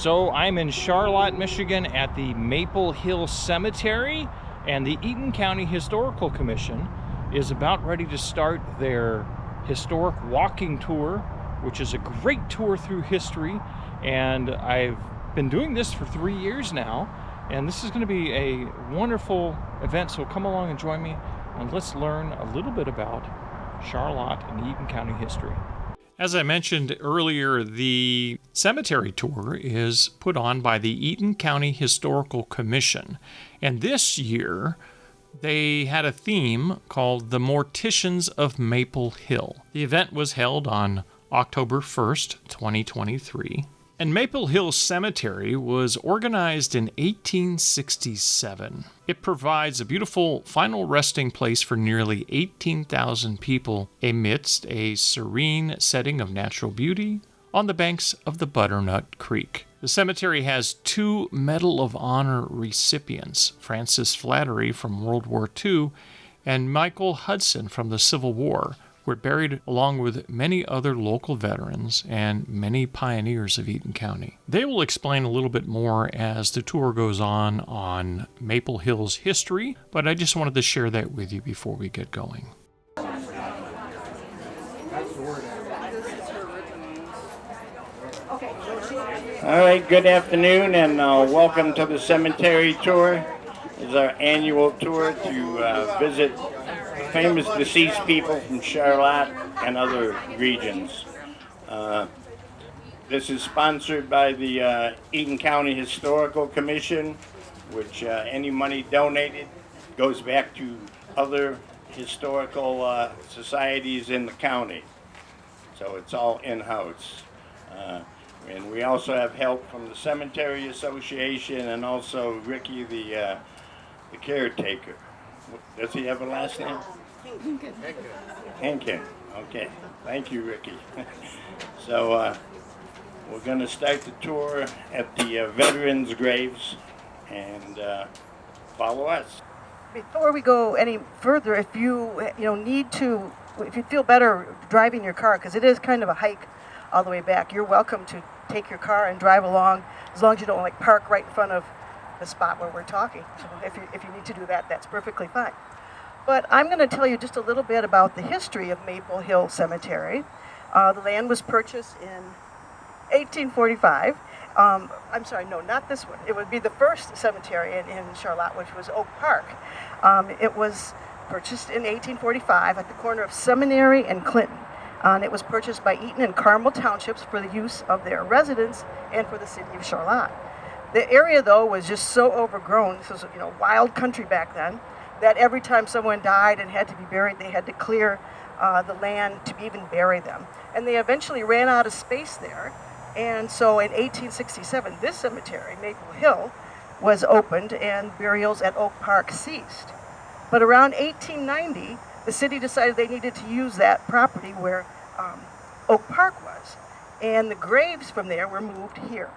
So I'm in Charlotte, Michigan at the Maple Hill Cemetery, and the Eaton County Historical Commission is about ready to start their historic walking tour, which is a great tour through history. And I've been doing this for 3 years now, and this is going to be a wonderful event. So come along and join me, and let's learn a little bit about Charlotte and Eaton County history. As I mentioned earlier, the cemetery tour is put on by the Eaton County Historical Commission. And this year, they had a theme called the Morticians of Maple Hill. The event was held on October 1st, 2023. And Maple Hill Cemetery was organized in 1867. It provides a beautiful final resting place for nearly 18,000 people amidst a serene setting of natural beauty on the banks of the Butternut Creek. The cemetery has 2 Medal of Honor recipients, Francis Flattery from World War II and Michael Hudson from the Civil War, were buried along with many other local veterans and many pioneers of Eaton County. They will explain a little bit more as the tour goes on Maple Hill's history, but I just wanted to share that with you before we get going. All right, good afternoon and welcome to the cemetery tour. This is our annual tour to visit famous deceased people from Charlotte and other regions. This is sponsored by the Eaton County Historical Commission, which any money donated goes back to other historical societies in the county. So it's all in-house. And we also have help from the Cemetery Association and also Ricky, the caretaker. Does he have a last name? Henkin. Okay. Thank you, Ricky. So we're going to start the tour at the veterans' graves and follow us. Before we go any further, if you if you feel better driving your car, because it is kind of a hike all the way back, you're welcome to take your car and drive along, as long as you don't park right in front of the spot where we're talking. So if you need to do that, that's perfectly fine. But I'm going to tell you just a little bit about the history of Maple Hill Cemetery. The land was purchased in 1845. I'm sorry, no, not this one. It would be the first cemetery in Charlotte, which was Oak Park. It was purchased in 1845 at the corner of Seminary and Clinton. It was purchased by Eaton and Carmel Townships for the use of their residents and for the city of Charlotte. The area, though, was just so overgrown. This was, wild country back then, that every time someone died and had to be buried, they had to clear the land to even bury them. And they eventually ran out of space there. And so in 1867, this cemetery, Maple Hill, was opened and burials at Oak Park ceased. But around 1890, the city decided they needed to use that property where Oak Park was. And the graves from there were moved here.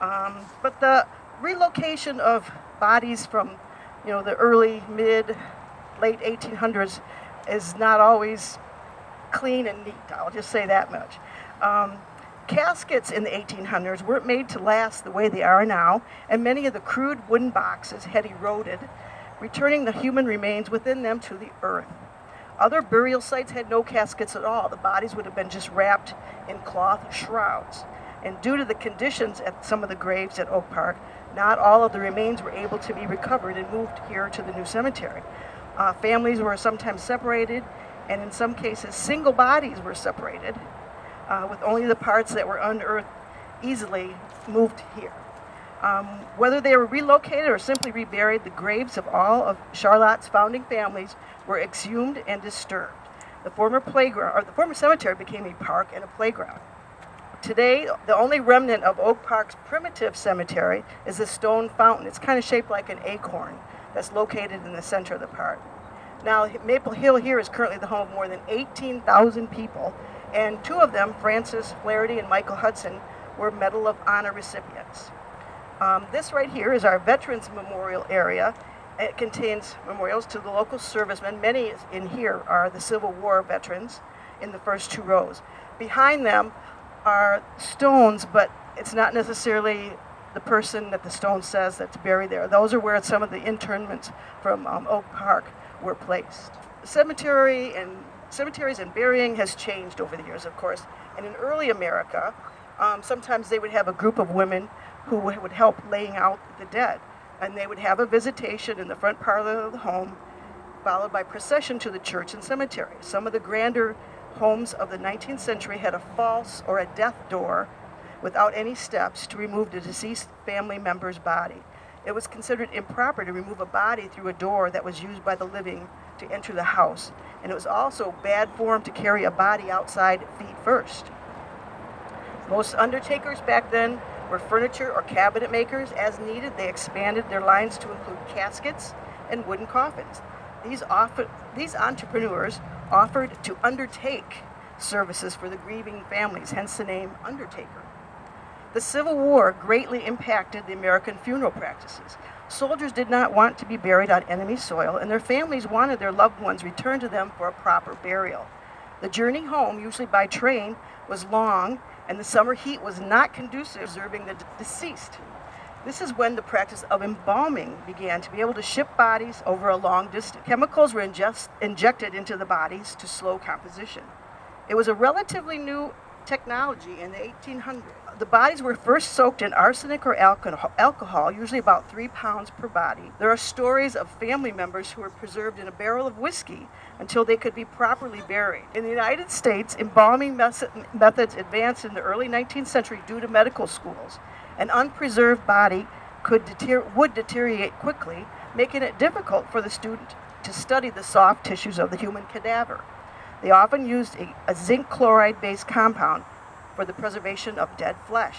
But the relocation of bodies from the early, late 1800s is not always clean and neat. I'll just say that much. Caskets in the 1800s weren't made to last the way they are now, and many of the crude wooden boxes had eroded, returning the human remains within them to the earth. Other burial sites had no caskets at all. The bodies would have been just wrapped in cloth shrouds. And due to the conditions at some of the graves at Oak Park, not all of the remains were able to be recovered and moved here to the new cemetery. Families were sometimes separated, and in some cases, single bodies were separated, with only the parts that were unearthed easily moved here. Whether they were relocated or simply reburied, the graves of all of Charlotte's founding families were exhumed and disturbed. The former cemetery became a park and a playground. Today, the only remnant of Oak Park's primitive cemetery is a stone fountain. It's kind of shaped like an acorn that's located in the center of the park. Now, Maple Hill here is currently the home of more than 18,000 people, and 2 of them, Francis Flaherty and Michael Hudson, were Medal of Honor recipients. This right here is our Veterans Memorial area. It contains memorials to the local servicemen. Many in here are the Civil War veterans in the first 2 rows. Behind them are stones, but it's not necessarily the person that the stone says that's buried there. Those are where some of the internments from Oak Park were placed. Cemeteries and burying has changed over the years, of course. And in early America, sometimes they would have a group of women who would help laying out the dead. And they would have a visitation in the front parlor of the home, followed by procession to the church and cemetery. Some of the grander homes of the 19th century had a false or a death door without any steps to remove the deceased family member's body. It was considered improper to remove a body through a door that was used by the living to enter the house. And it was also bad form to carry a body outside feet first. Most undertakers back then were furniture or cabinet makers. As needed, they expanded their lines to include caskets and wooden coffins. These entrepreneurs offered to undertake services for the grieving families, hence the name undertaker. The Civil War greatly impacted the American funeral practices. Soldiers did not want to be buried on enemy soil, and their families wanted their loved ones returned to them for a proper burial. The journey home, usually by train, was long, and the summer heat was not conducive to preserving the deceased. This is when the practice of embalming began, to be able to ship bodies over a long distance. Chemicals were injected into the bodies to slow composition. It was a relatively new technology in the 1800s. The bodies were first soaked in arsenic or alcohol, usually about 3 pounds per body. There are stories of family members who were preserved in a barrel of whiskey until they could be properly buried. In the United States, embalming methods advanced in the early 19th century due to medical schools. An unpreserved body would deteriorate quickly, making it difficult for the student to study the soft tissues of the human cadaver. They often used a zinc chloride-based compound for the preservation of dead flesh.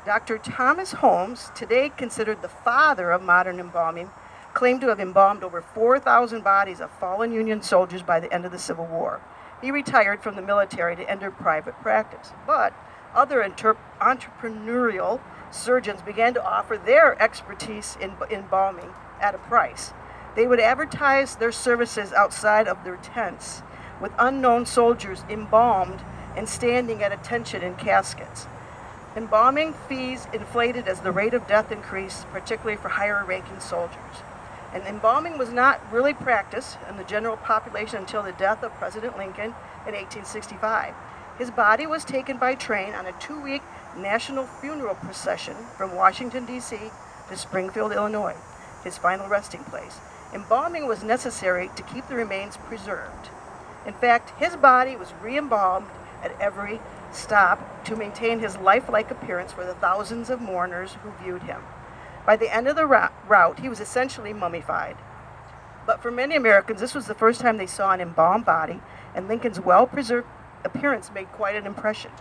Dr. Thomas Holmes, today considered the father of modern embalming, claimed to have embalmed over 4,000 bodies of fallen Union soldiers by the end of the Civil War. He retired from the military to enter private practice, but other entrepreneurial surgeons began to offer their expertise in embalming at a price. They would advertise their services outside of their tents, with unknown soldiers embalmed and standing at attention in caskets. Embalming fees inflated as the rate of death increased, particularly for higher-ranking soldiers. And embalming was not really practiced in the general population until the death of President Lincoln in 1865. His body was taken by train on a 2-week national funeral procession from Washington, D.C. to Springfield, Illinois, his final resting place. Embalming was necessary to keep the remains preserved. In fact, his body was re-embalmed at every stop to maintain his lifelike appearance for the thousands of mourners who viewed him. By the end of the route, he was essentially mummified. But for many Americans, this was the first time they saw an embalmed body, and Lincoln's well-preserved appearance made quite an impression.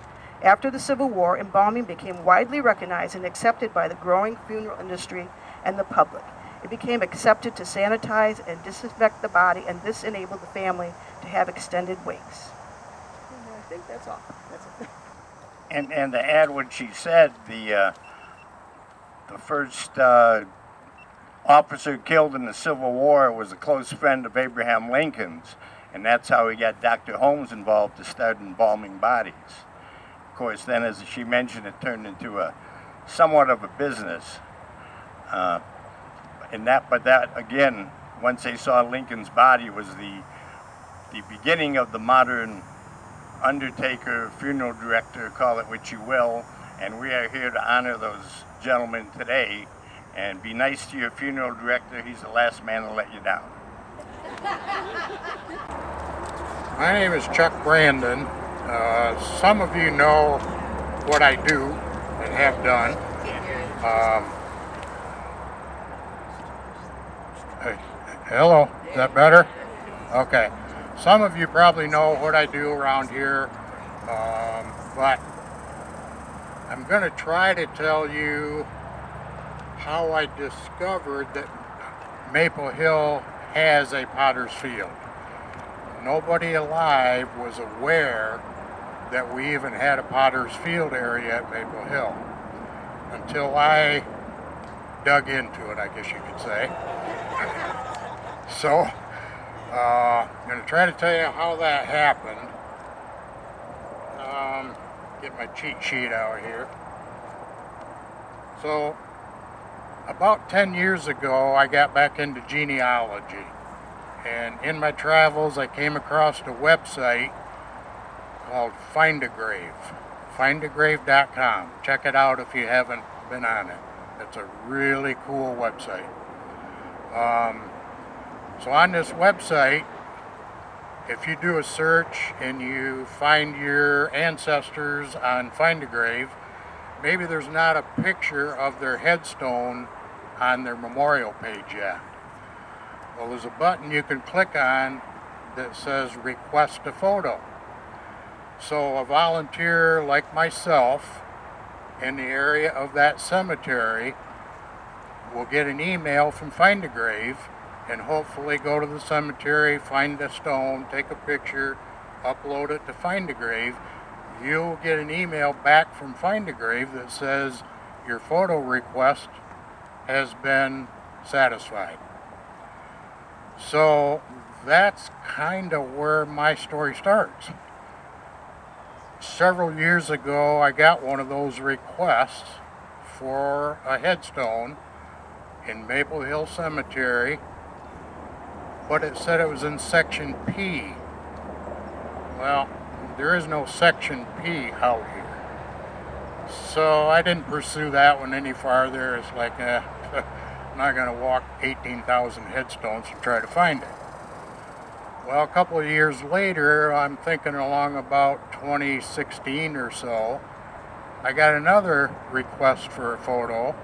After the Civil War, embalming became widely recognized and accepted by the growing funeral industry and the public. It became accepted to sanitize and disinfect the body, and this enabled the family to have extended wakes. And I think that's all. That's it. And to add what she said, the first officer killed in the Civil War was a close friend of Abraham Lincoln's, and that's how he got Dr. Holmes involved to start embalming bodies. Of course, then, as she mentioned, it turned into a somewhat of a business. But that again, once they saw Lincoln's body, was the beginning of the modern undertaker, funeral director, call it what you will, and we are here to honor those gentlemen today. And be nice to your funeral director, he's the last man to let you down. My name is Chuck Brandon. Some of you know what I do and have done. Hello, is that better? Okay. Some of you probably know what I do around here, but I'm going to try to tell you how I discovered that Maple Hill has a Potter's Field. Nobody alive was aware that we even had a Potter's Field area at Maple Hill until I dug into it, I guess you could say. So, I'm going to try to tell you how that happened. Get my cheat sheet out here. So, about 10 years ago, I got back into genealogy. And in my travels, I came across a website called Find a Grave. findagrave.com. Check it out if you haven't been on it. It's a really cool website. So on this website, if you do a search and you find your ancestors on Find a Grave, maybe there's not a picture of their headstone on their memorial page yet. Well, there's a button you can click on that says request a photo. So a volunteer like myself in the area of that cemetery will get an email from Find a Grave and hopefully go to the cemetery, find the stone, take a picture, upload it to Find a Grave. You'll get an email back from Find a Grave that says your photo request has been satisfied. So that's kind of where my story starts. Several years ago, I got one of those requests for a headstone in Maple Hill Cemetery, but it said it was in Section P. Well, there is no Section P out here. So I didn't pursue that one any farther. It's like, I'm not going to walk 18,000 headstones to try to find it. Well, a couple of years later, I'm thinking along about 2016 or so, I got another request for a photo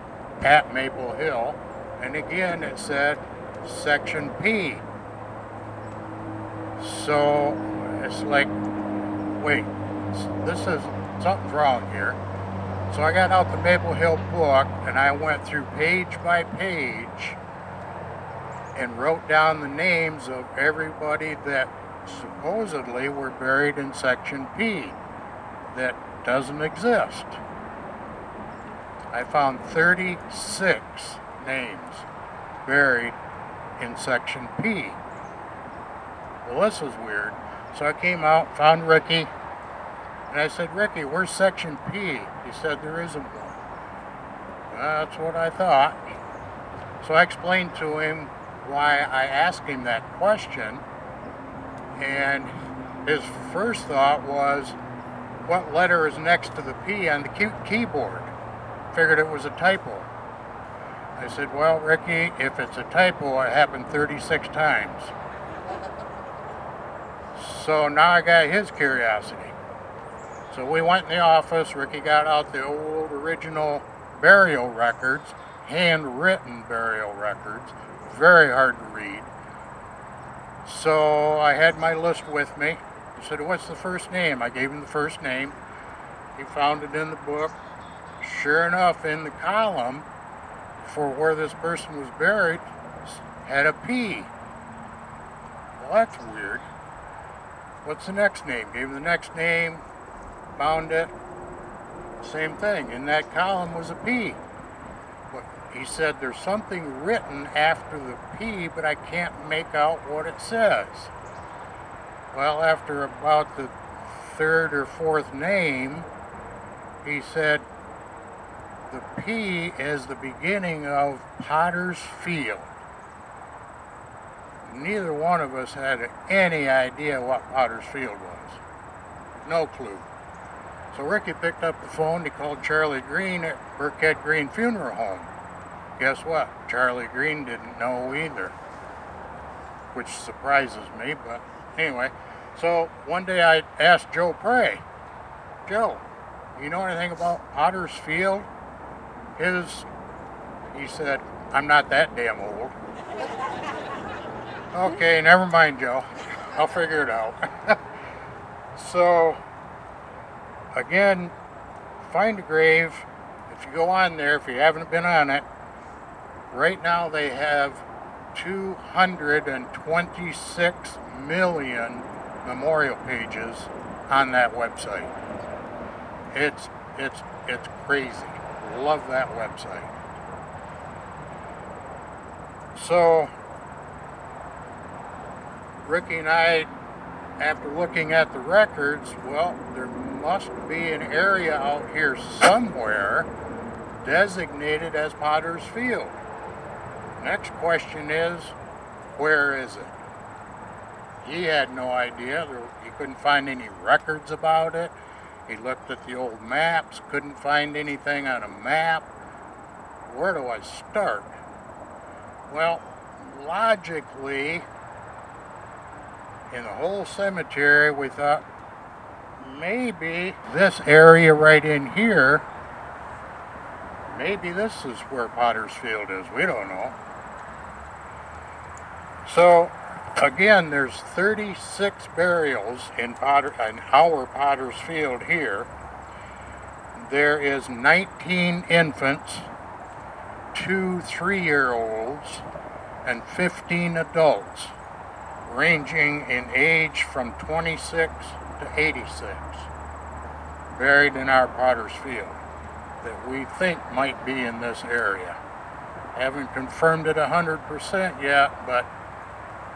at Maple Hill, and again it said Section P. So it's like, wait, this is, something's wrong here. So I got out the Maple Hill book and I went through page by page and wrote down the names of everybody that supposedly were buried in Section P that doesn't exist. I found 36 names buried in Section P. Well, this was weird. So I came out, found Ricky, and I said, Ricky, where's Section P? He said, there isn't one. That's what I thought. So I explained to him why I asked him that question, and his first thought was, what letter is next to the P on the keyboard? Figured it was a typo. I said, well, Ricky, if it's a typo, it happened 36 times. So now I got his curiosity. So we went in the office, Ricky got out the old original burial records, handwritten burial records, very hard to read. So I had my list with me. He said, what's the first name? I gave him the first name. He found it in the book. Sure enough, in the column for where this person was buried, had a P. Well, that's weird. What's the next name? Gave him the next name, found it. Same thing. In that column was a P. But he said there's something written after the P, but I can't make out what it says. Well, after about the third or fourth name, he said the P is the beginning of Potter's Field. Neither one of us had any idea what Potter's Field was. No clue. So Ricky picked up the phone, he called Charlie Green at Burkhead-Green Funeral Home. Guess what? Charlie Green didn't know either, which surprises me, but anyway. So one day I asked Joe Pray, Joe, you know anything about Potter's Field? He said, I'm not that damn old. Okay, never mind, Joe. I'll figure it out. So, again, Find a Grave. If you go on there, if you haven't been on it, right now they have 226 million memorial pages on that website. It's crazy. Love that website. So Ricky and I, after looking at the records, well, there must be an area out here somewhere designated as Potter's Field. Next question is, where is it? He had no idea. He couldn't find any records about it. He looked at the old maps, couldn't find anything on a map. Where do I start? Well, logically, in the whole cemetery, we thought maybe this area right in here, maybe this is where Potter's Field is. We don't know. So, again, there's 36 burials in our Potter's Field here. There is 19 infants, 2 3-year-olds, and 15 adults, ranging in age from 26 to 86, buried in our Potter's Field that we think might be in this area. Haven't confirmed it 100% yet, but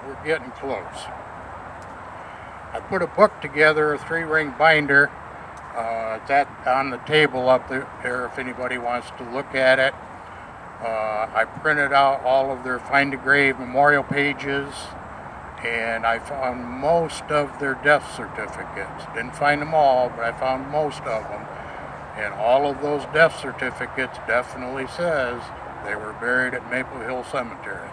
we're getting close. I put a book together, a 3-ring binder. It's on the table up there if anybody wants to look at it. I printed out all of their Find a Grave memorial pages, and I found most of their death certificates. Didn't find them all, but I found most of them. And all of those death certificates definitely says they were buried at Maple Hill Cemetery.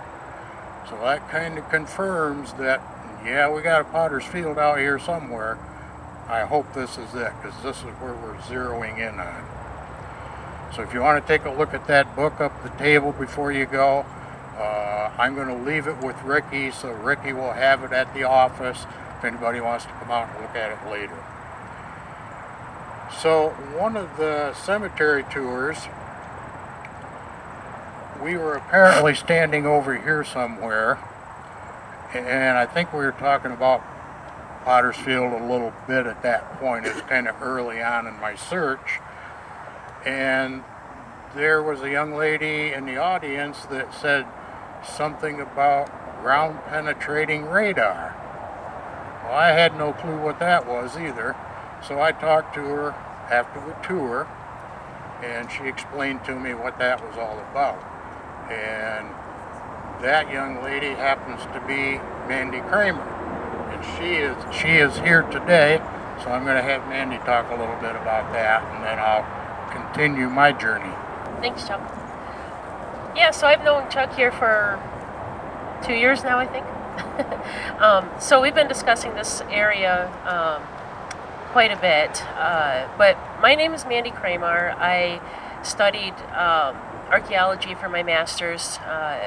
So that kind of confirms that, yeah, we got a Potter's Field out here somewhere. I hope this is it, because this is where we're zeroing in on. So if you want to take a look at that book up the table before you go, I'm going to leave it with Ricky, so Ricky will have it at the office if anybody wants to come out and look at it later. So one of the cemetery tours, we were apparently standing over here somewhere, and I think we were talking about Potter's Field a little bit at that point. It's kind of early on in my search, and there was a young lady in the audience that said something about ground penetrating radar. Well, I had no clue what that was either, so I talked to her after the tour, and she explained to me what that was all about. And that young lady happens to be Mandy Kramer, and she is here today, so I'm going to have Mandy talk a little bit about that, and then I'll continue my journey. Thanks, Chuck. Yeah, so I've known Chuck here for 2 years now, I think. So we've been discussing this area quite a bit, but my name is Mandy Kramer. I studied archaeology for my master's,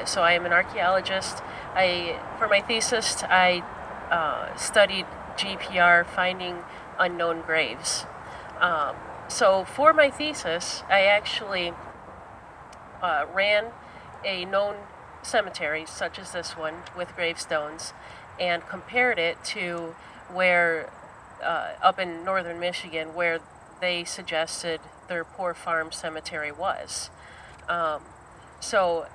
so I am an archaeologist. For my thesis, I studied GPR, finding unknown graves. So for my thesis, I actually ran a known cemetery, such as this one, with gravestones, and compared it to where, up in northern Michigan, where they suggested their Poor Farm Cemetery was. So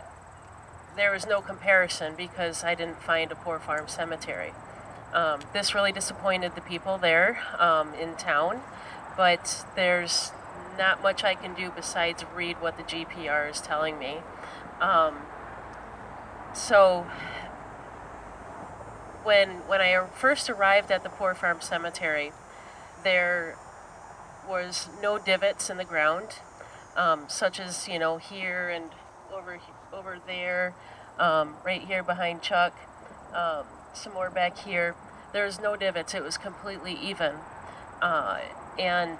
there was no comparison because I didn't find a Poor Farm Cemetery. This really disappointed the people there in town, but there's not much I can do besides read what the GPR is telling me. So when I first arrived at the Poor Farm Cemetery, there was no divots in the ground, such as, here and over there, right here behind Chuck, some more back here. There was no divots. It was completely even. And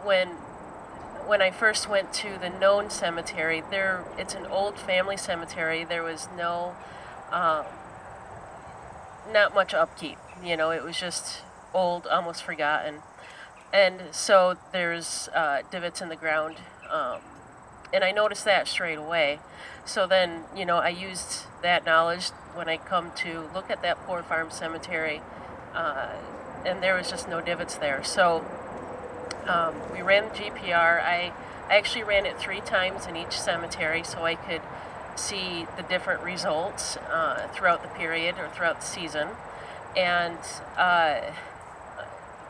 when I first went to the known cemetery, it's an old family cemetery. There was not much upkeep. It was just old, almost forgotten. And so there's divots in the ground. And I noticed that straight away. So then, I used that knowledge when I come to look at that Poor Farm Cemetery, and there was just no divots there. So we ran the GPR. I actually ran it 3 times in each cemetery so I could see the different results throughout the period or throughout the season. And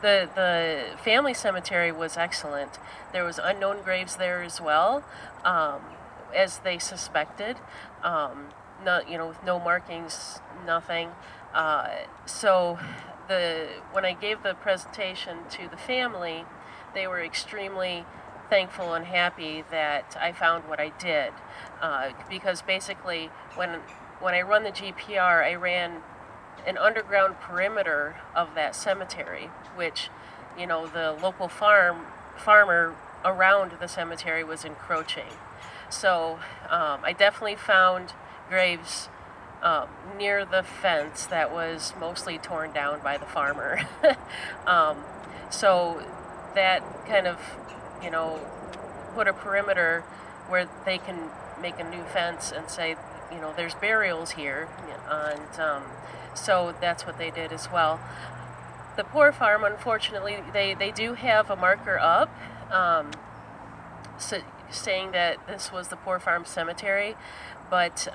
The family cemetery was excellent. There was unknown graves there as well, as they suspected. With no markings, nothing. So when I gave the presentation to the family, they were extremely thankful and happy that I found what I did, because basically when I run the GPR, I ran an underground perimeter of that cemetery, which the local farmer around the cemetery was encroaching. So I definitely found graves near the fence that was mostly torn down by the farmer. So that kind of, put a perimeter where they can make a new fence and say, there's burials here. And so that's what they did as well. The poor farm, unfortunately, they do have a marker up saying that this was the Poor Farm Cemetery, but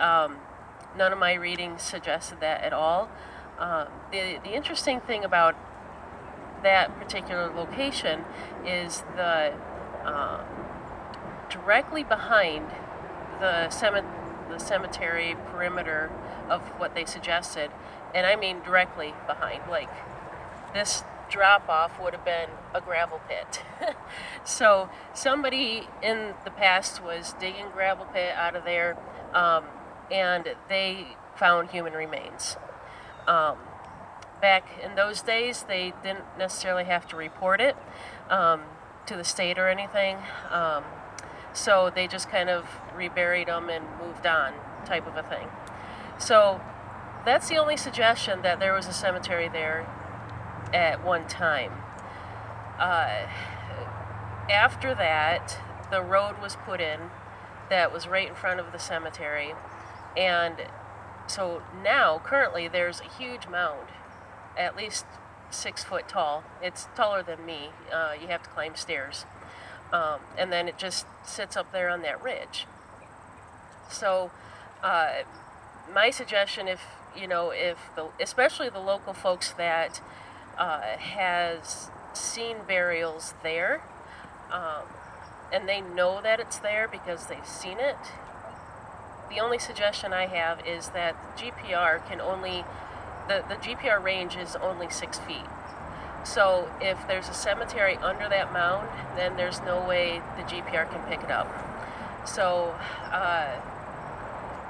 none of my readings suggested that at all. The interesting thing about that particular location is the directly behind the cemetery perimeter of what they suggested, and I mean directly behind, like this drop off would have been a gravel pit. So somebody in the past was digging gravel pit out of there, and they found human remains. Back in those days, they didn't necessarily have to report it to the state or anything, so they just kind of reburied them and moved on, type of a thing. So that's the only suggestion, that there was a cemetery there at one time. After that, the road was put in that was right in front of the cemetery, and so now currently there's a huge mound, at least 6 foot tall. It's taller than me. You have to climb stairs, and then it just sits up there on that ridge. So my suggestion, especially the local folks that has seen burials there, and they know that it's there because they've seen it, the only suggestion I have is that GPR the GPR range is only 6 feet. So if there's a cemetery under that mound, then there's no way the GPR can pick it up. So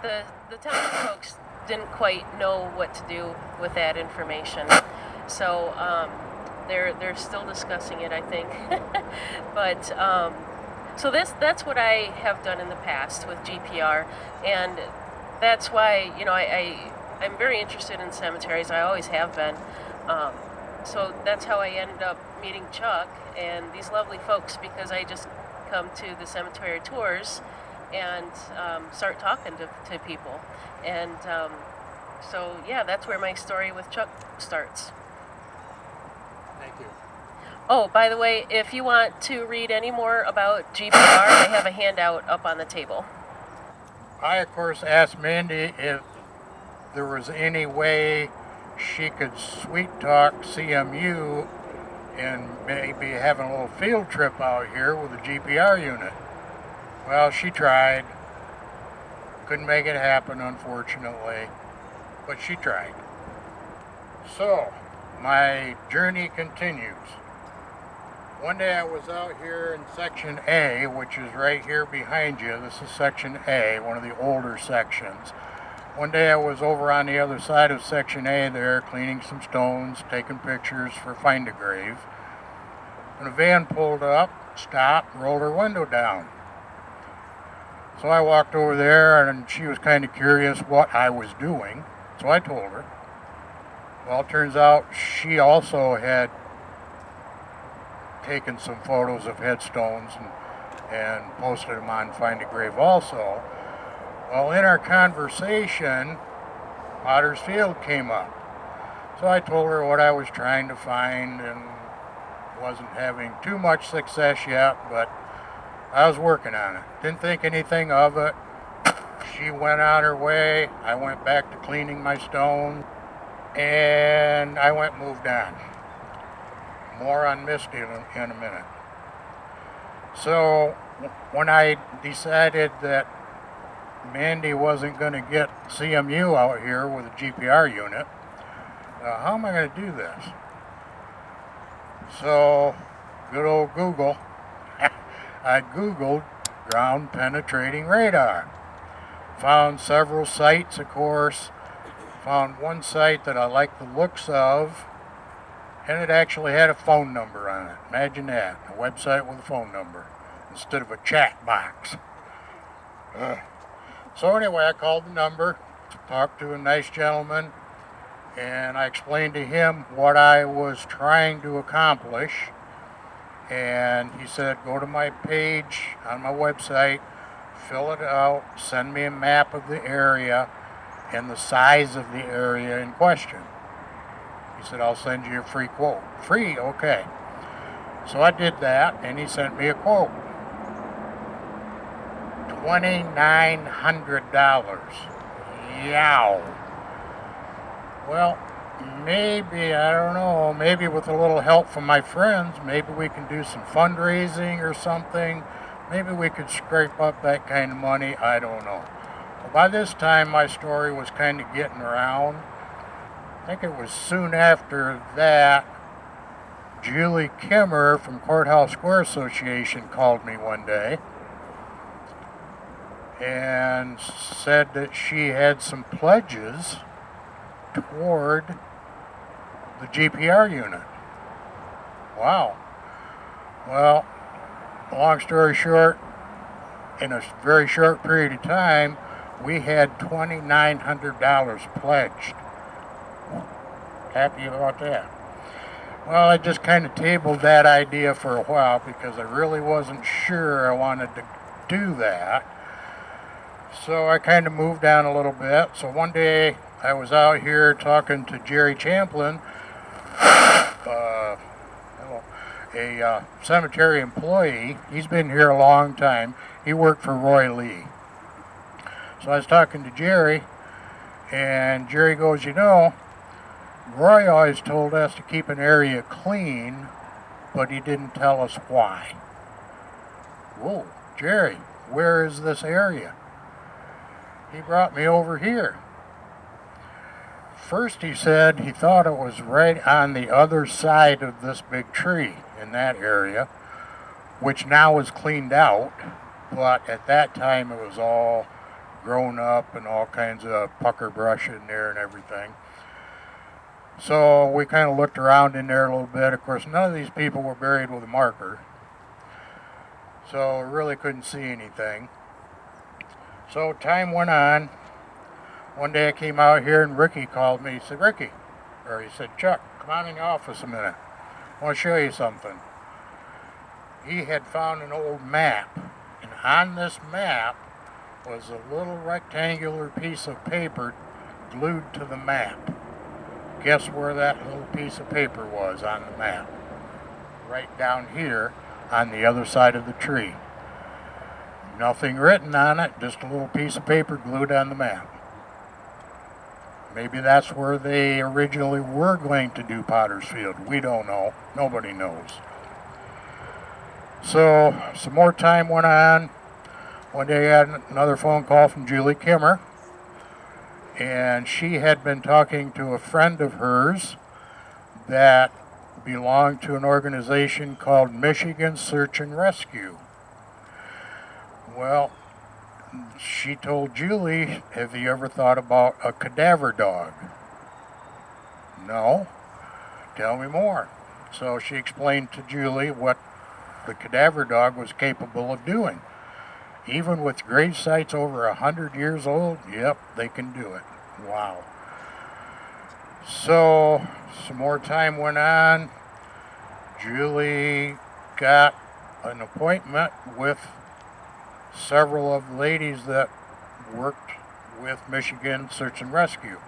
the town folks didn't quite know what to do with that information. So they're still discussing it, I think. But so that's what I have done in the past with GPR, and that's why I'm very interested in cemeteries. I always have been. So that's how I ended up meeting Chuck and these lovely folks, because I just come to the cemetery tours and start talking to people. And so, yeah, that's where my story with Chuck starts. Thank you. Oh, by the way, if you want to read any more about GPR, I have a handout up on the table. I, of course, asked Mandy if there was any way she could sweet talk CMU and maybe having a little field trip out here with a GPR unit. Well, she tried. Couldn't make it happen, unfortunately, but she tried. So, my journey continues. One day I was out here in Section A, which is right here behind you. This is Section A, one of the older sections. One day I was over on the other side of Section A there, cleaning some stones, taking pictures for Find a Grave. And a van pulled up, stopped, rolled her window down. So I walked over there, and she was kind of curious what I was doing. So I told her. Well, it turns out she also had taken some photos of headstones and posted them on Find a Grave also. Well, in our conversation, Potter's Field came up. So I told her what I was trying to find and wasn't having too much success yet, but I was working on it. Didn't think anything of it. She went on her way. I went back to cleaning my stone, and I moved on. More on Misty in a minute. So when I decided that Mandy wasn't going to get CMU out here with a GPR unit, how am I going to do this? So, good old Google, I Googled ground penetrating radar. Found several sites, of course. Found one site that I liked the looks of, and it actually had a phone number on it. Imagine that, a website with a phone number instead of a chat box. So anyway, I called the number, talked to a nice gentleman, and I explained to him what I was trying to accomplish. And he said, go to my page on my website, fill it out, send me a map of the area and the size of the area in question. He said, I'll send you a free quote. Free? Okay. So I did that, and he sent me a quote. $2,900. Yow. Well, maybe, I don't know, maybe with a little help from my friends, maybe we can do some fundraising or something. Maybe we could scrape up that kind of money. I don't know. Well, by this time, my story was kind of getting around. I think it was soon after that, Julie Kimmer from Courthouse Square Association called me one day and said that she had some pledges toward the GPR unit. Wow. Well, long story short, in a very short period of time, we had $2,900 pledged. Happy about that. Well, I just kind of tabled that idea for a while because I really wasn't sure I wanted to do that. So I kind of moved on a little bit. So one day I was out here talking to Jerry Champlin, a cemetery employee. He's been here a long time. He worked for Roy Lee. So I was talking to Jerry, and Jerry goes, you know, Roy always told us to keep an area clean, but he didn't tell us why. Whoa, Jerry, where is this area? He brought me over here. First he said he thought it was right on the other side of this big tree in that area, which now is cleaned out, but at that time it was all grown up and all kinds of pucker brush in there and everything. So we kind of looked around in there a little bit. Of course, none of these people were buried with a marker, so we really couldn't see anything. So time went on. One day I came out here and Ricky called me. He said, Ricky, or he said, Chuck, come on in the office a minute. I want to show you something. He had found an old map, and on this map was a little rectangular piece of paper glued to the map. Guess where that little piece of paper was on the map? Right down here on the other side of the tree. Nothing written on it, just a little piece of paper glued on the map. Maybe that's where they originally were going to do Potter's Field. We don't know. Nobody knows. So some more time went on. One day I had another phone call from Julie Kimmer, and she had been talking to a friend of hers that belonged to an organization called Michigan Search and Rescue. Well, she told Julie, have you ever thought about a cadaver dog? No. Tell me more. So she explained to Julie what the cadaver dog was capable of doing. Even with grave sites over 100 years old, yep, they can do it. Wow. So some more time went on. Julie got an appointment with several of the ladies that worked with Michigan Search and Rescue.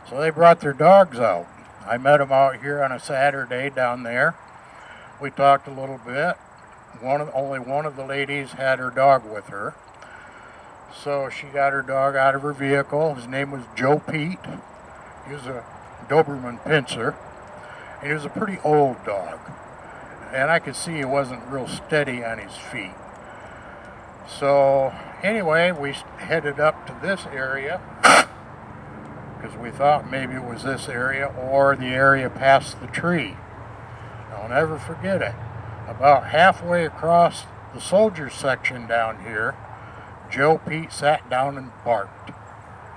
So they brought their dogs out. I met them out here on a Saturday down there. We talked a little bit. Only one of the ladies had her dog with her. So she got her dog out of her vehicle. His name was Joe Pete. He was a Doberman Pinscher. And he was a pretty old dog. And I could see he wasn't real steady on his feet. So anyway, we headed up to this area because we thought maybe it was this area or the area past the tree. I'll never forget it. About halfway across the soldier section down here, Joe Pete sat down and barked.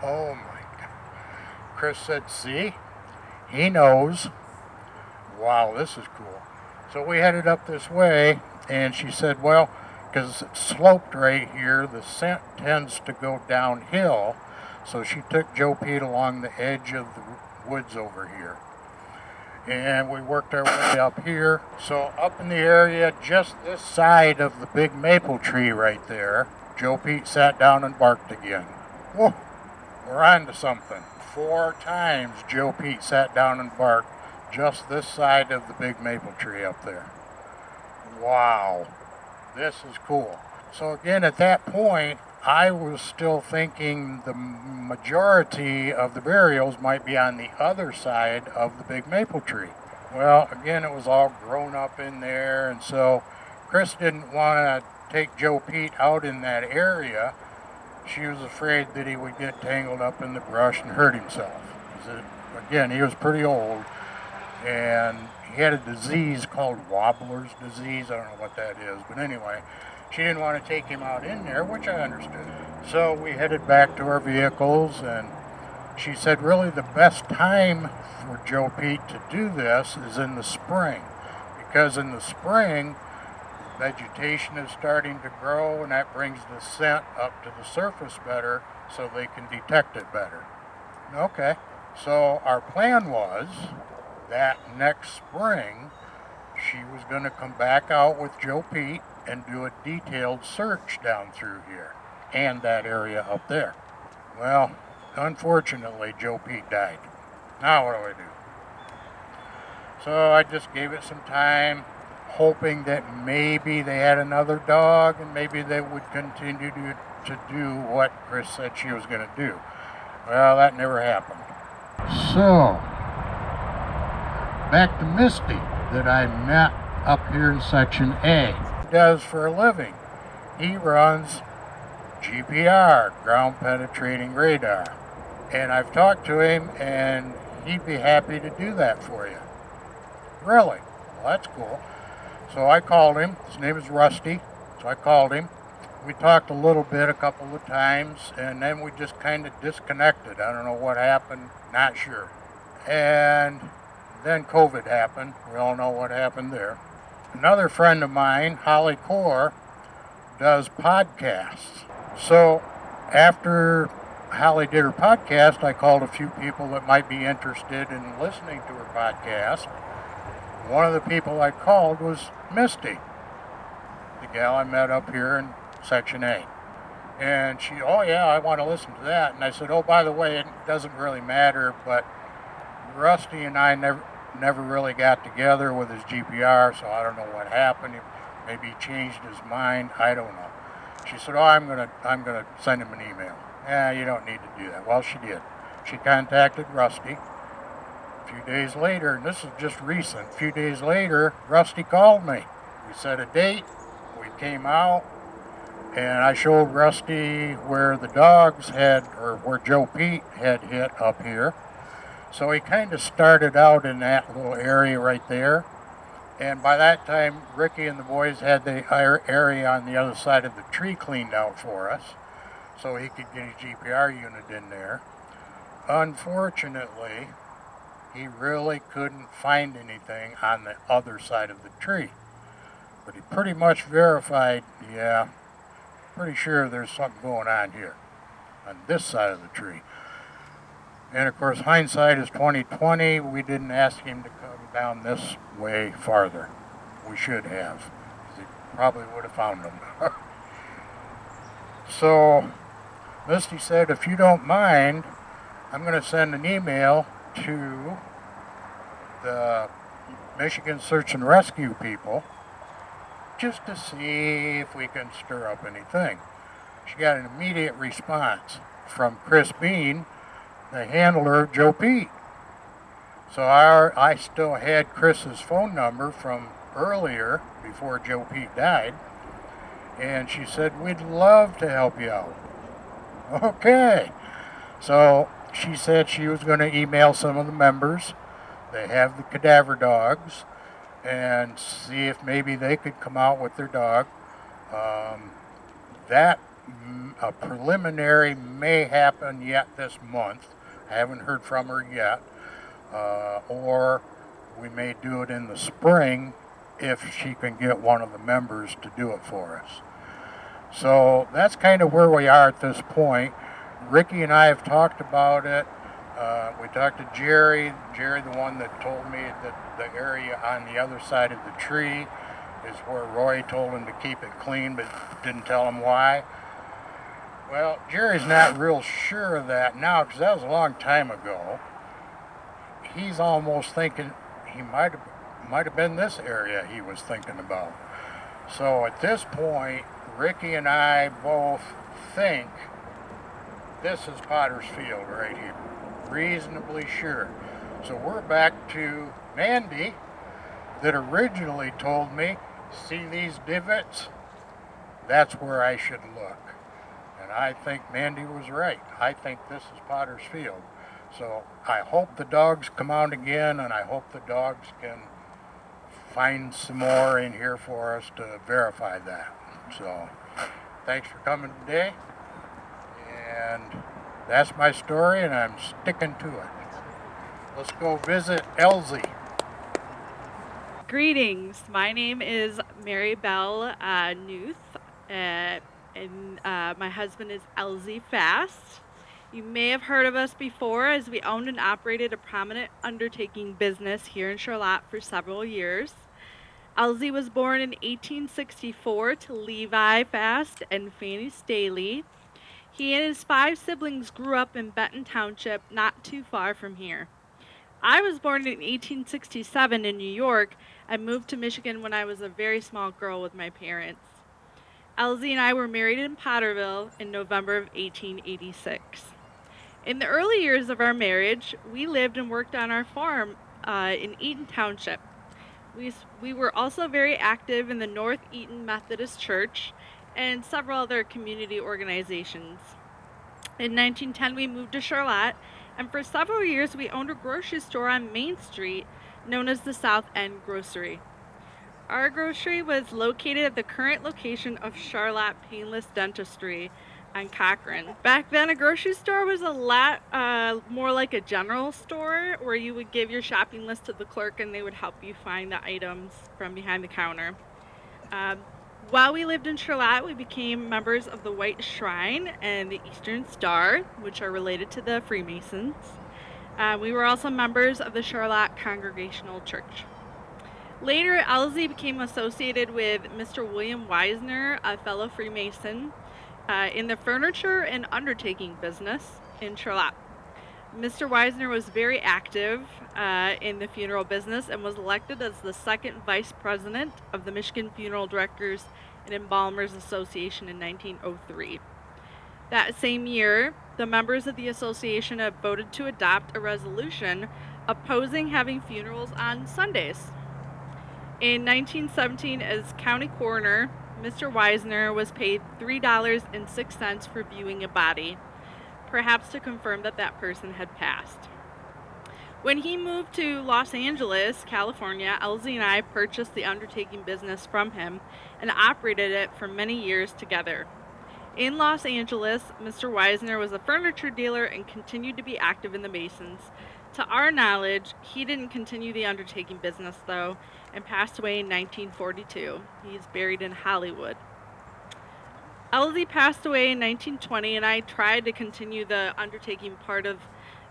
Oh my God. Chris said, see, he knows. Wow, this is cool. So we headed up this way, and she said, well, because it's sloped right here, the scent tends to go downhill. So she took Joe Pete along the edge of the woods over here. And we worked our way up here. So up in the area, just this side of the big maple tree right there, Joe Pete sat down and barked again. Whoa, we're on to something. 4 times Joe Pete sat down and barked just this side of the big maple tree up there. Wow, this is cool. So again, at that point, I was still thinking the majority of the burials might be on the other side of the big maple tree. Well, again, it was all grown up in there, and so Chris didn't want to take Joe Pete out in that area. She was afraid that he would get tangled up in the brush and hurt himself. Again, he was pretty old, and he had a disease called Wobbler's disease. I don't know what that is, but anyway, she didn't want to take him out in there, which I understood. So we headed back to our vehicles, and she said really the best time for Joe Pete to do this is in the spring, because in the spring, vegetation is starting to grow, and that brings the scent up to the surface better so they can detect it better. Okay, so our plan was that next spring, she was going to come back out with Joe Pete and do a detailed search down through here and that area up there. Well, unfortunately, Joe Pete died. Now what do I do? So I just gave it some time, hoping that maybe they had another dog and maybe they would continue to do what Chris said she was going to do. Well, that never happened. So, back to Misty that I met up here in Section A. He does for a living. He runs GPR, ground penetrating radar. And I've talked to him and he'd be happy to do that for you. Really? Well, that's cool. So I called him. His name is Rusty. So I called him. We talked a little bit a couple of times, and then we just kind of disconnected. I don't know what happened. Not sure. And then COVID happened. We all know what happened there. Another friend of mine, Holly Core, does podcasts. So after Holly did her podcast, I called a few people that might be interested in listening to her podcast. One of the people I called was Misty, the gal I met up here in Section A. And she, oh yeah, I want to listen to that. And I said, oh, by the way, it doesn't really matter, but Rusty and I never really got together with his GPR, so I don't know what happened. Maybe he changed his mind. I don't know. She said, oh, I'm gonna send him an email. You don't need to do that. Well, she did. She contacted Rusty. A few days later, and this is just recent, a few days later, Rusty called me. We set a date. We came out, and I showed Rusty where the dogs had, or where Joe Pete had hit up here. So he kind of started out in that little area right there. And by that time, Ricky and the boys had the area on the other side of the tree cleaned out for us, so he could get his GPR unit in there. Unfortunately, he really couldn't find anything on the other side of the tree. But he pretty much verified, yeah, pretty sure there's something going on here, on this side of the tree. And of course, hindsight is 20/20. We didn't ask him to come down this way farther. We should have, because he probably would have found them. So, Misty said, if you don't mind, I'm going to send an email to the Michigan Search and Rescue people just to see if we can stir up anything. She got an immediate response from Chris Bean, the handler of Joe Pete. So I still had Chris's phone number from earlier, before Joe Pete died, and she said, we'd love to help you out. Okay. So she said she was going to email some of the members. They have the cadaver dogs, and see if maybe they could come out with their dog. A preliminary may happen yet this month. I haven't heard from her yet. Or we may do it in the spring if she can get one of the members to do it for us. So that's kind of where we are at this point. Ricky and I have talked about it. We talked to Jerry, the one that told me that the area on the other side of the tree is where Roy told him to keep it clean, but didn't tell him why. Well, Jerry's not real sure of that now, because that was a long time ago. He's almost thinking he might have been this area he was thinking about. So at this point, Ricky and I both think this is Potter's Field right here. Reasonably sure. So we're back to Mandy that originally told me, see these divots? That's where I should look. And I think Mandy was right. I think this is Potter's Field. So I hope the dogs come out again, and I hope the dogs can find some more in here for us to verify that. So thanks for coming today. And that's my story, and I'm sticking to it. Let's go visit Etzey. Greetings. My name is Mary Bell Newth, and my husband is Etzey Fast. You may have heard of us before, as we owned and operated a prominent undertaking business here in Charlotte for several years. Etzey was born in 1864 to Levi Fast and Fanny Staley. He and his 5 siblings grew up in Benton Township, not too far from here. I was born in 1867 in New York. I moved to Michigan when I was a very small girl with my parents. Etzey and I were married in Potterville in November of 1886. In the early years of our marriage, we lived and worked on our farm in Eaton Township. We were also very active in the North Eaton Methodist Church and several other community organizations. In 1910, we moved to Charlotte, and for several years we owned a grocery store on Main Street known as the South End Grocery. Our grocery was located at the current location of Charlotte Painless Dentistry on Cochrane. Back then, a grocery store was a lot more like a general store, where you would give your shopping list to the clerk and they would help you find the items from behind the counter. While we lived in Charlotte, we became members of the White Shrine and the Eastern Star, which are related to the Freemasons. We were also members of the Charlotte Congregational Church. Later, Etzey became associated with Mr. William Wisner, a fellow Freemason, in the furniture and undertaking business in Charlotte. Mr. Wisner was very active in the funeral business and was elected as the second vice president of the Michigan Funeral Directors and Embalmers Association in 1903. That same year, the members of the association have voted to adopt a resolution opposing having funerals on Sundays. In 1917, as county coroner, Mr. Wisner was paid $3.06 for viewing a body, perhaps to confirm that that person had passed. When he moved to Los Angeles, California, Etzey and I purchased the undertaking business from him and operated it for many years together. In Los Angeles, Mr. Wisner was a furniture dealer and continued to be active in the Masons. To our knowledge, he didn't continue the undertaking business, though, and passed away in 1942. He's buried in Hollywood. Etzey passed away in 1920, and I tried to continue the undertaking part of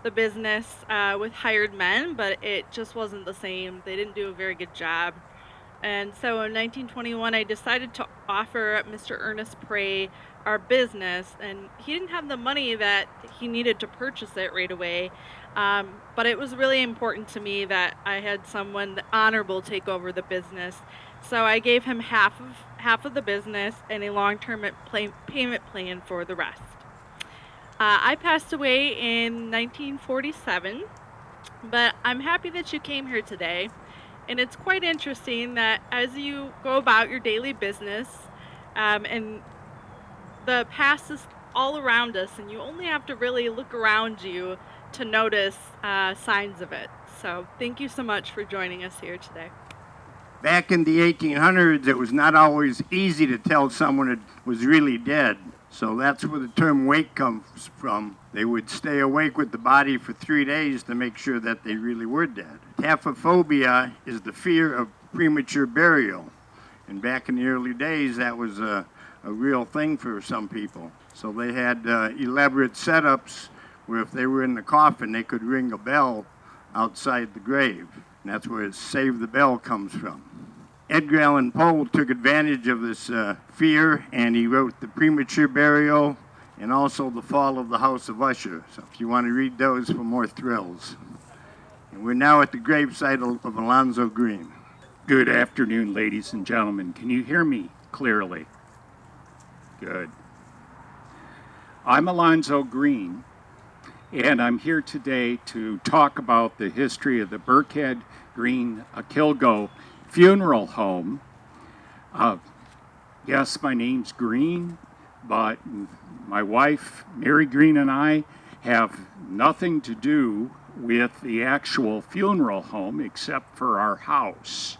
the business with hired men, but it just wasn't the same. They didn't do a very good job. And so in 1921, I decided to offer Mr. Ernest Pray our business, and he didn't have the money that he needed to purchase it right away. But it was really important to me that I had someone honorable take over the business. So I gave him half of the business and a long-term payment plan for the rest. I passed away in 1947, But I'm happy that you came here today. And it's quite interesting that as you go about your daily business, and the past is all around us, and you only have to really look around you to notice signs of it. So thank you so much for joining us here today. Back in the 1800s, it was not always easy to tell someone was really dead. So that's where the term wake comes from. They would stay awake with the body for 3 days to make sure that they really were dead. Taphophobia is the fear of premature burial. And back in the early days, that was a real thing for some people. So they had elaborate setups where if they were in the coffin, they could ring a bell outside the grave. And that's where Save the Bell comes from. Edgar Allan Poe took advantage of this fear, and he wrote The Premature Burial and also The Fall of the House of Usher. So if you want to read those for more thrills. And we're now at the gravesite of Alonzo Green. Good afternoon, ladies and gentlemen. Can you hear me clearly? Good. I'm Alonzo Green, and I'm here today to talk about the history of the Burkhead-Green-Kilgo funeral home. Yes, my name's Green, but my wife, Mary Green, and I have nothing to do with the actual funeral home except for our house.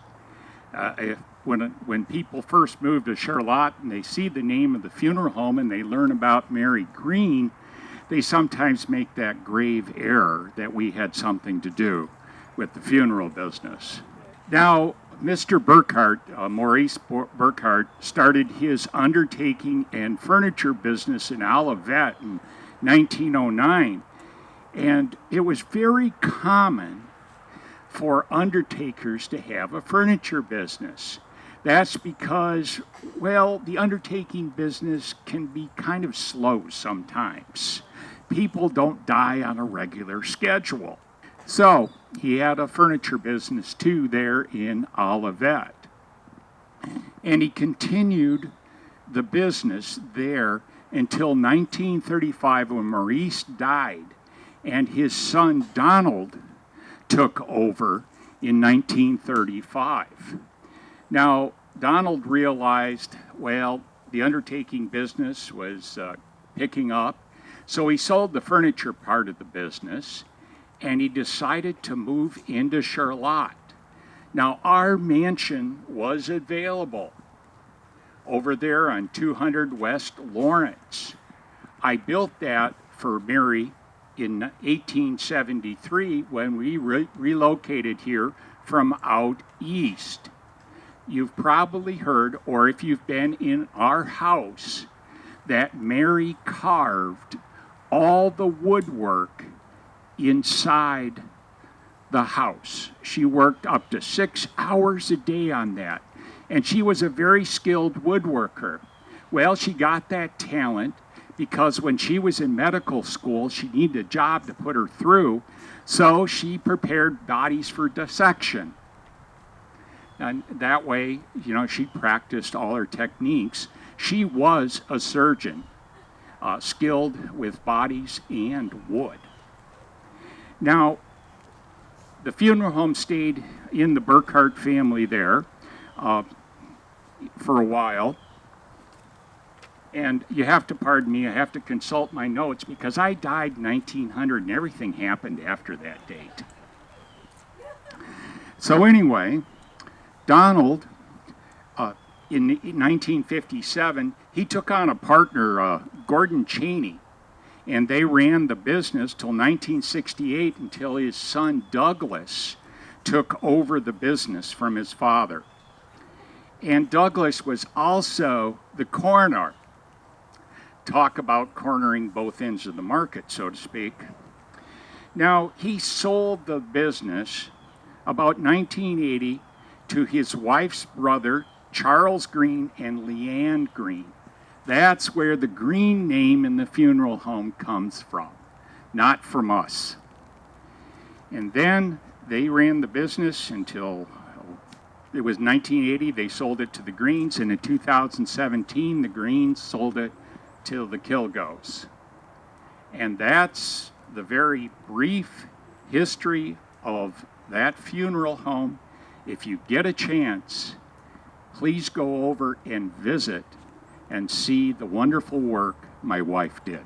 When people first move to Charlotte and they see the name of the funeral home and they learn about Mary Green, they sometimes make that grave error that we had something to do with the funeral business. Now, Mr. Burkhardt, Maurice Burkhardt, started his undertaking and furniture business in Olivet in 1909, and it was very common for undertakers to have a furniture business. That's because, well, the undertaking business can be kind of slow sometimes. People don't die on a regular schedule. So he had a furniture business too there in Olivet. And he continued the business there until 1935 when Maurice died and his son Donald took over in 1935. Now, Donald realized, well, the undertaking business was picking up, so he sold the furniture part of the business, and he decided to move into Charlotte. Now, our mansion was available over there on 200 West Lawrence. I built that for Mary in 1873 when we relocated here from out east. You've probably heard, or if you've been in our house, that Mary carved all the woodwork inside the house. She worked up to 6 hours a day on that, and she was a very skilled woodworker. Well, she got that talent because when she was in medical school, she needed a job to put her through, so she prepared bodies for dissection. And that way, you know, she practiced all her techniques. She was a surgeon, skilled with bodies and wood. Now, the funeral home stayed in the Burkhardt family there for a while. And you have to pardon me, I have to consult my notes because I died in 1900 and everything happened after that date. So anyway, Donald, in 1957, he took on a partner, Gordon Cheney, and they ran the business till 1968 until his son Douglas took over the business from his father. And Douglas was also the coroner. Talk about cornering both ends of the market, so to speak. Now, he sold the business about 1980 to his wife's brother, Charles Green and Leanne Green. That's where the Green name in the funeral home comes from, not from us. And then they ran the business until it was 1980. They sold it to the Greens, and in 2017, the Greens sold it to the Kilgos. And that's the very brief history of that funeral home. If you get a chance, please go over and visit and see the wonderful work my wife did.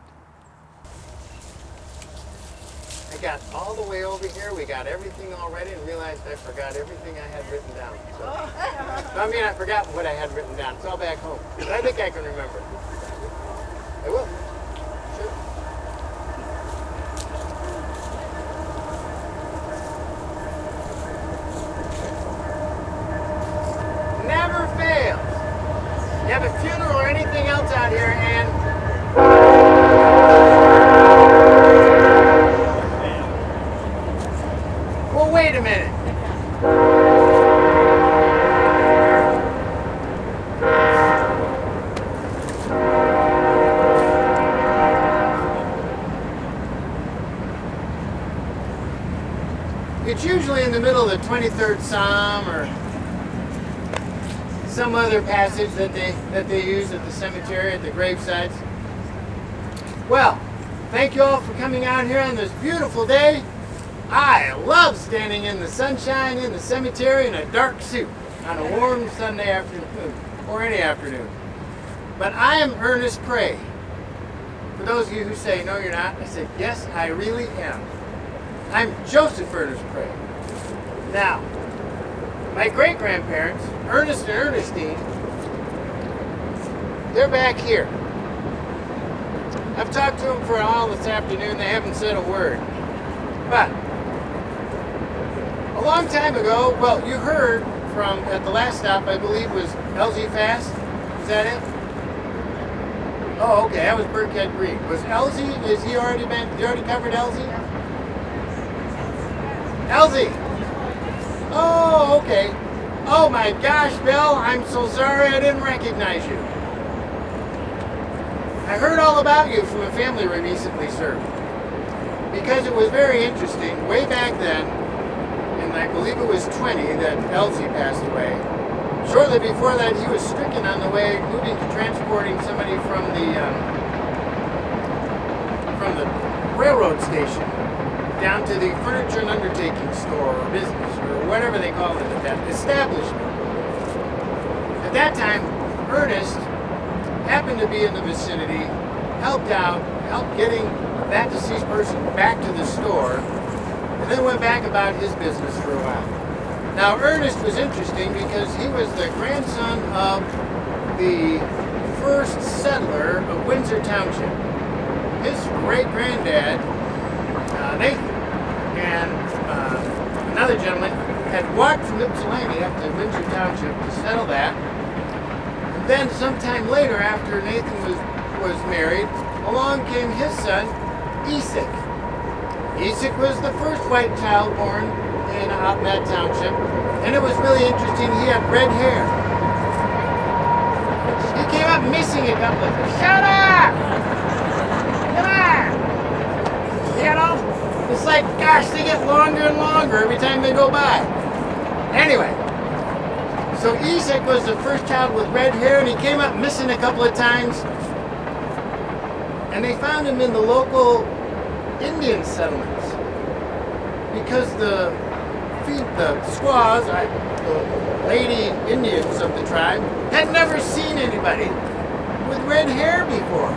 I got all the way over here. We got everything all ready and realized I forgot everything I had written down. So, I mean, I forgot what I had written down. It's all back home. But I think I can remember. I will. Sure. Never fails. You have a funeral or anything else out here and wait a minute. It's usually in the middle of the 23rd Psalm or some other passage that they use at the cemetery, at the gravesites. Well, thank you all for coming out here on this beautiful day. I love standing in the sunshine in the cemetery in a dark suit on a warm Sunday afternoon, or any afternoon. But I am Ernest Pray. For those of you who say, no you're not, I said, yes, I really am. I'm Joseph Ernest Pray. Now, my great-grandparents, Ernest and Ernestine, they're back here. I've talked to them for a while this afternoon, they haven't said a word. But a long time ago, well, you heard from, at the last stop, I believe, was Etzey Fast. Is that it? Oh, okay, that was Burkhead-Green. Was Etzey, is he already covered Etzey? Etzey! Oh, okay. Oh my gosh, Bill, I'm so sorry I didn't recognize you. I heard all about you from a family we recently served. Because it was very interesting, way back then, and I believe it was 20 that Etzey passed away. Shortly before that, he was stricken on the way, moving to transporting somebody from the railroad station down to the furniture and undertaking store or business or whatever they called it at that establishment. At that time, Ernest happened to be in the vicinity, helped getting that deceased person back to the store, and then went back about his business for a while. Now, Ernest was interesting because he was the grandson of the first settler of Windsor Township. His great-granddad, Nathan, and another gentleman had walked from Ypsilanti up to Windsor Township to settle that. And then sometime later, after Nathan was married, along came his son, Etzey. Etzey was the first white child born in that township, and it was really interesting. He had red hair. He came up missing a couple of times. Shut up! Come on! You know, it's like, gosh, they get longer and longer every time they go by. Anyway, so Etzey was the first child with red hair, and he came up missing a couple of times. And they found him in the local Indian settlements because the squaws, the lady Indians of the tribe, had never seen anybody with red hair before.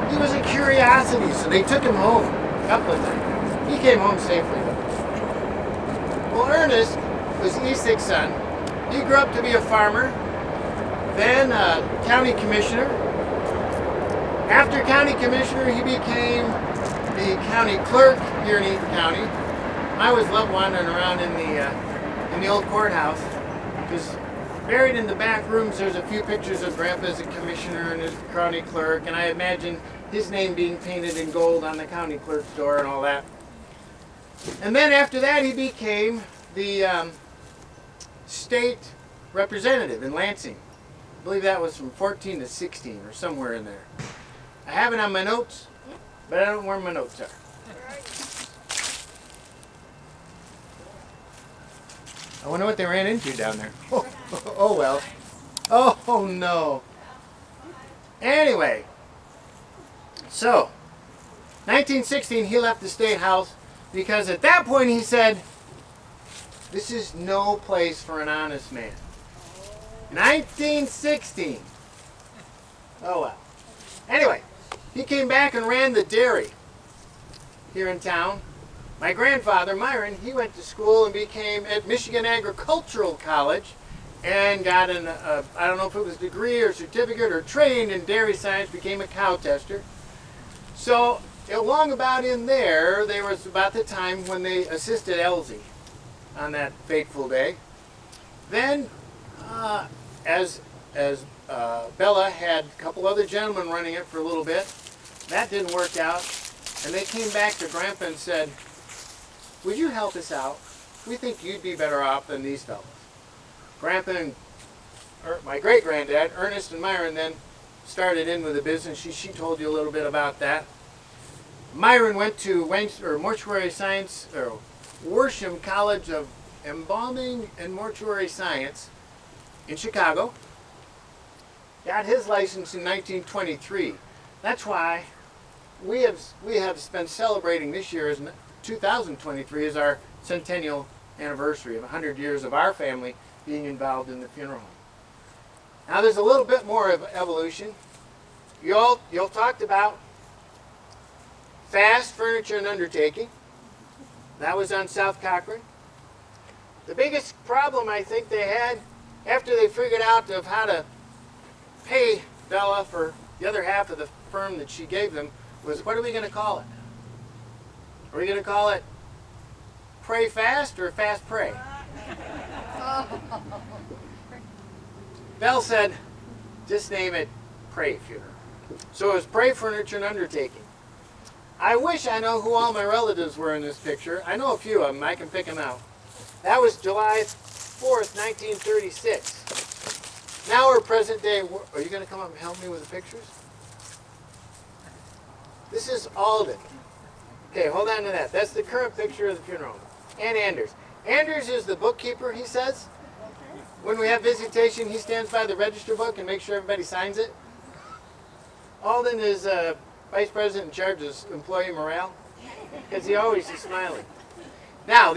He was a curiosity, so they took him home a couple of times. He came home safely. Well, Ernest was Etzey's son. He grew up to be a farmer, then a county commissioner. After county commissioner, he became the county clerk here in Eaton County. I always loved wandering around in the old courthouse, because buried in the back rooms there's a few pictures of Grandpa as a commissioner and as the county clerk, and I imagine his name being painted in gold on the county clerk's door and all that. And then after that he became the state representative in Lansing. I believe that was from 14 to 16 or somewhere in there. I have it on my notes, but I don't know where my notes are. I wonder what they ran into down there. Oh well. Oh no. Anyway, so 1916 he left the State House Because at that point he said, this is no place for an honest man. 1916. Oh well. Anyway, he came back and ran the dairy here in town. My grandfather, Myron, he went to school and became at Michigan Agricultural College and got an, I don't know if it was a degree or certificate or trained in dairy science, became a cow tester. So along about in there was about the time when they assisted Etzey on that fateful day. Then, as Bella had a couple other gentlemen running it for a little bit, that didn't work out, and they came back to Grandpa and said, would you help us out? We think you'd be better off than these fellows. Grandpa and my great-granddad, Ernest and Myron, then started in with the business. She told you a little bit about that. Myron went to Mortuary Science, or Worsham College of Embalming and Mortuary Science in Chicago. Got his license in 1923. That's why we have been celebrating this year as 2023 is our centennial anniversary of 100 years of our family being involved in the funeral home. Now there's a little bit more of evolution. You all talked about Fast Furniture and Undertaking. That was on South Cochran. The biggest problem I think they had after they figured out of how to pay Bella for the other half of the firm that she gave them was, what are we going to call it? Are we going to call it Pray Fast or Fast Pray? Bell said, just name it Pray Funeral. So it was Pray Furniture and Undertaking. I wish I know who all my relatives were in this picture. I know a few of them. I can pick them out. That was July 4th, 1936. Now we're present day. Are you going to come up and help me with the pictures? This is Alden. Okay, hold on to that. That's the current picture of the funeral home. And Anders. Anders is the bookkeeper, he says. When we have visitation, he stands by the register book and makes sure everybody signs it. Alden is vice president in charge of employee morale, because he always is smiling. Now,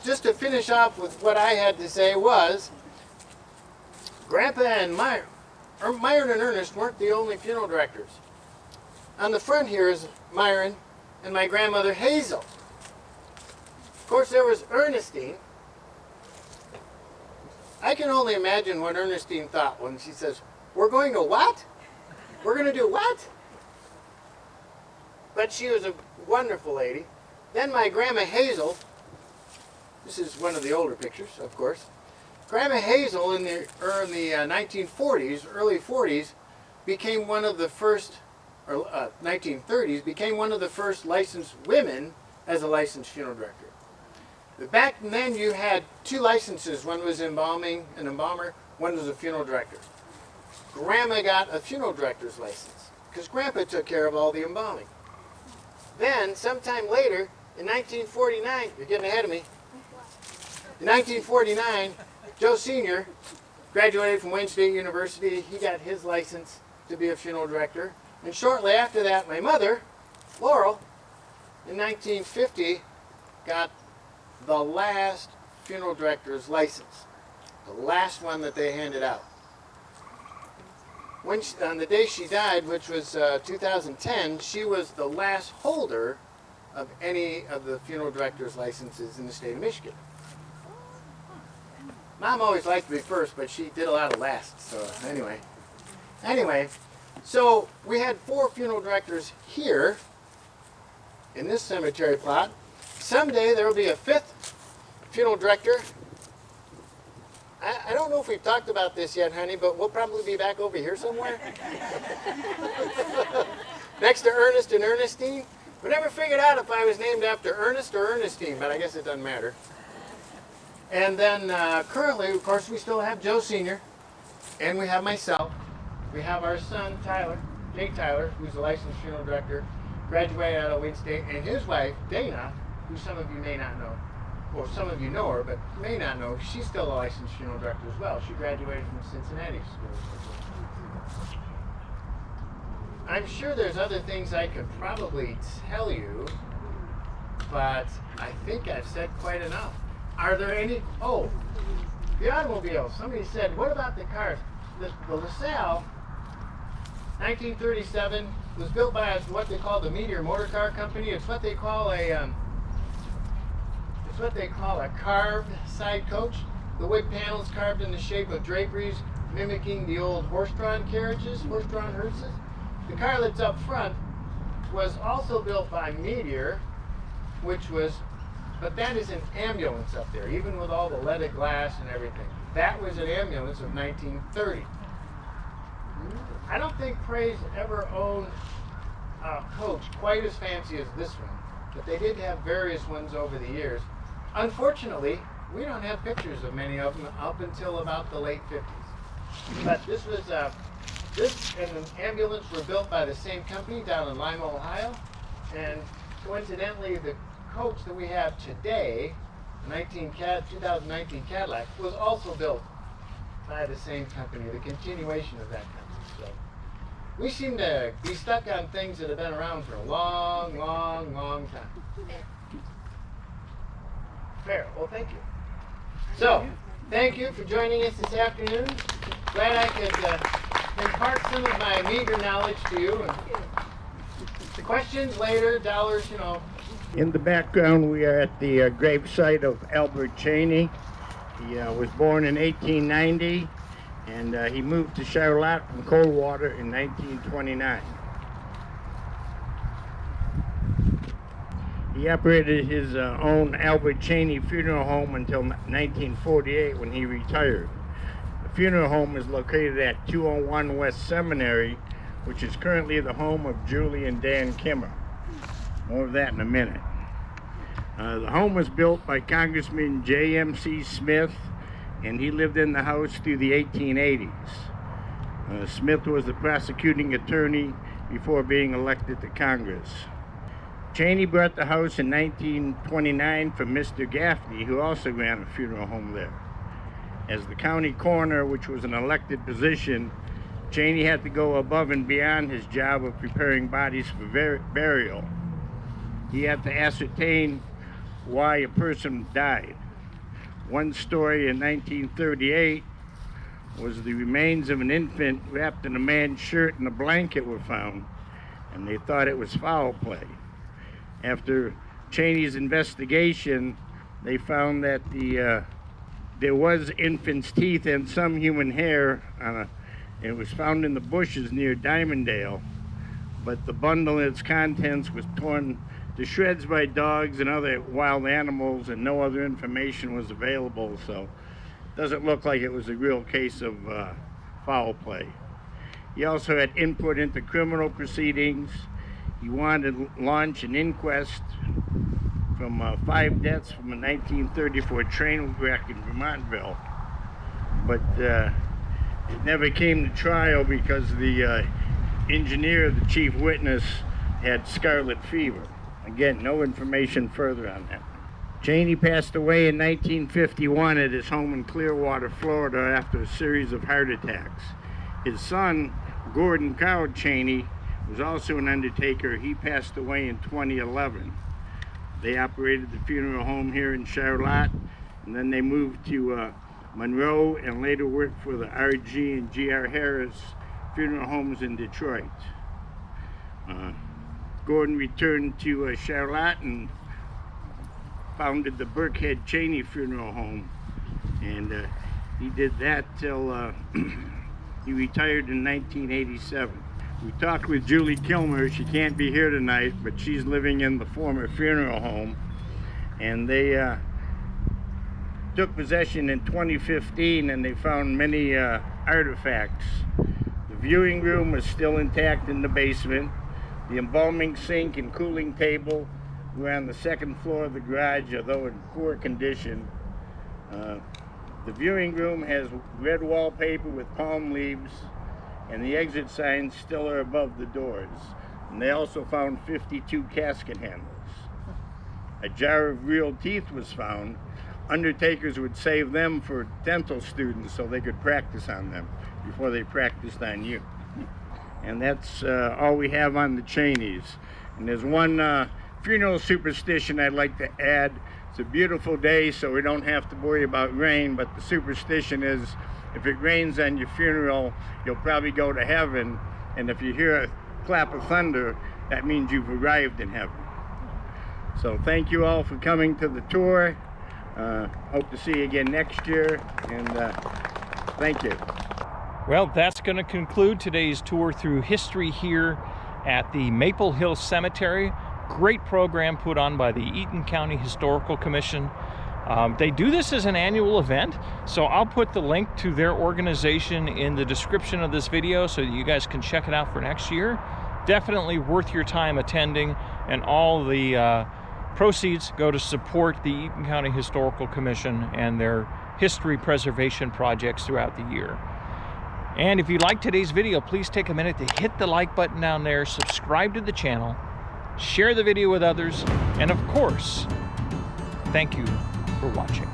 just to finish off with what I had to say was, Grandpa and Myron and Ernest weren't the only funeral directors. On the front here is Myron and my grandmother Hazel. Of course, there was Ernestine. I can only imagine what Ernestine thought when she says, we're going to what? We're going to do what? But she was a wonderful lady. Then my Grandma Hazel, this is one of the older pictures, of course. Grandma Hazel in the 1940s, early 40s, became one of the first, or 1930s, became one of the first licensed women as a licensed funeral director. Back then you had two licenses. One was embalming, an embalmer, one was a funeral director. Grandma got a funeral director's license because Grandpa took care of all the embalming. Then, sometime later, in 1949, you're getting ahead of me, in 1949, Joe Sr. graduated from Wayne State University. He got his license to be a funeral director. And shortly after that, my mother, Laurel, in 1950, got the last funeral director's license, the last one that they handed out. On the day she died, which was 2010, she was the last holder of any of the funeral director's licenses in the state of Michigan. Mom always liked to be first, but she did a lot of last, so anyway, so we had 4 funeral directors here in this cemetery plot. Someday there will be a 5th funeral director. I don't know if we've talked about this yet, honey, but we'll probably be back over here somewhere. Next to Ernest and Ernestine. We never figured out if I was named after Ernest or Ernestine, but I guess it doesn't matter. And then currently, of course, we still have Joe Sr., and we have myself. We have our son, Tyler, Jake Tyler, who's a licensed funeral director, graduated out of Wayne State, and his wife, Dana, who some of you may not know. Well, some of you know her, but may not know, she's still a licensed funeral director as well. She graduated from Cincinnati School. I'm sure there's other things I could probably tell you, spots. I think I've said quite enough. Are there any? Oh, the automobiles. Somebody said, what about the cars? The LaSalle, 1937, was built by what they call the Meteor Motor Car Company. It's what they call a carved side coach. The wood panels carved in the shape of draperies, mimicking the old horse-drawn carriages, horse-drawn hearses. The car that's up front was also built by Meteor, but that is an ambulance up there, even with all the leaded glass and everything. That was an ambulance of 1930. I don't think Pray's ever owned a coach quite as fancy as this one, but they did have various ones over the years. Unfortunately, we don't have pictures of many of them up until about the late 50s. But this and the ambulance were built by the same company down in Lima, Ohio, and coincidentally, the coach that we have today, the 2019 Cadillac, was also built by the same company, the continuation of that company. So we seem to be stuck on things that have been around for a long, long, long time. Fair. Well, thank you. So, thank you for joining us this afternoon. Glad I could impart some of my meager knowledge to you. And questions later, dollars, you know. In the background, we are at the gravesite of Albert Cheney. He was born in 1890, and he moved to Charlotte from Coldwater in 1929. He operated his own Albert Cheney funeral home until 1948 when he retired. The funeral home is located at 201 West Seminary, which is currently the home of Julie and Dan Kimmer. More of that in a minute. The home was built by Congressman J.M.C. Smith, and he lived in the house through the 1880s. Smith was the prosecuting attorney before being elected to Congress. Cheney bought the house in 1929 from Mr. Gaffney, who also ran a funeral home there. As the county coroner, which was an elected position, Cheney had to go above and beyond his job of preparing bodies for burial. He had to ascertain why a person died. One story in 1938 was the remains of an infant wrapped in a man's shirt and a blanket were found, and they thought it was foul play. After Cheney's investigation, they found that there was infant's teeth and some human hair it was found in the bushes near Diamonddale, but the bundle and its contents was torn to shreds by dogs and other wild animals, and no other information was available, so it doesn't look like it was a real case of foul play. He also had input into criminal proceedings. He wanted to launch an inquest from 5 deaths from a 1934 train wreck in Vermontville, but it never came to trial because the engineer, the chief witness, had scarlet fever. Again, no information further on that. Cheney passed away in 1951 at his home in Clearwater, Florida, after a series of heart attacks. His son, Gordon Carl Cheney, was also an undertaker. He passed away in 2011. They operated the funeral home here in Charlotte, and then they moved to Monroe and later worked for the R.G. and G.R. Harris funeral homes in Detroit. Gordon returned to Charlotte and founded the Burkhead-Cheney Funeral Home, and he did that till he retired in 1987. We talked with Julie Kilmer. She can't be here tonight, but she's living in the former funeral home, and they took possession in 2015, and they found many artifacts. The viewing room was still intact in the basement. The embalming sink and cooling table were on the second floor of the garage, although in poor condition. The viewing room has red wallpaper with palm leaves, and the exit signs still are above the doors. And they also found 52 casket handles. A jar of real teeth was found. Undertakers would save them for dental students so they could practice on them before they practiced on you. And that's all we have on the Cheneys. And there's one funeral superstition I'd like to add. It's a beautiful day, so we don't have to worry about rain, but the superstition is if it rains on your funeral, you'll probably go to heaven, and if you hear a clap of thunder, that means you've arrived in heaven. So thank you all for coming to the tour. Hope to see you again next year, and thank you. Well, that's going to conclude today's tour through history here at the Maple Hill Cemetery. Great program put on by the Eaton County Historical Commission. They do this as an annual event, so I'll put the link to their organization in the description of this video so that you guys can check it out for next year. Definitely worth your time attending, and all the proceeds go to support the Eaton County Historical Commission and their history preservation projects throughout the year. And if you like today's video, please take a minute to hit the like button down there, subscribe to the channel, share the video with others, and of course, thank you for watching.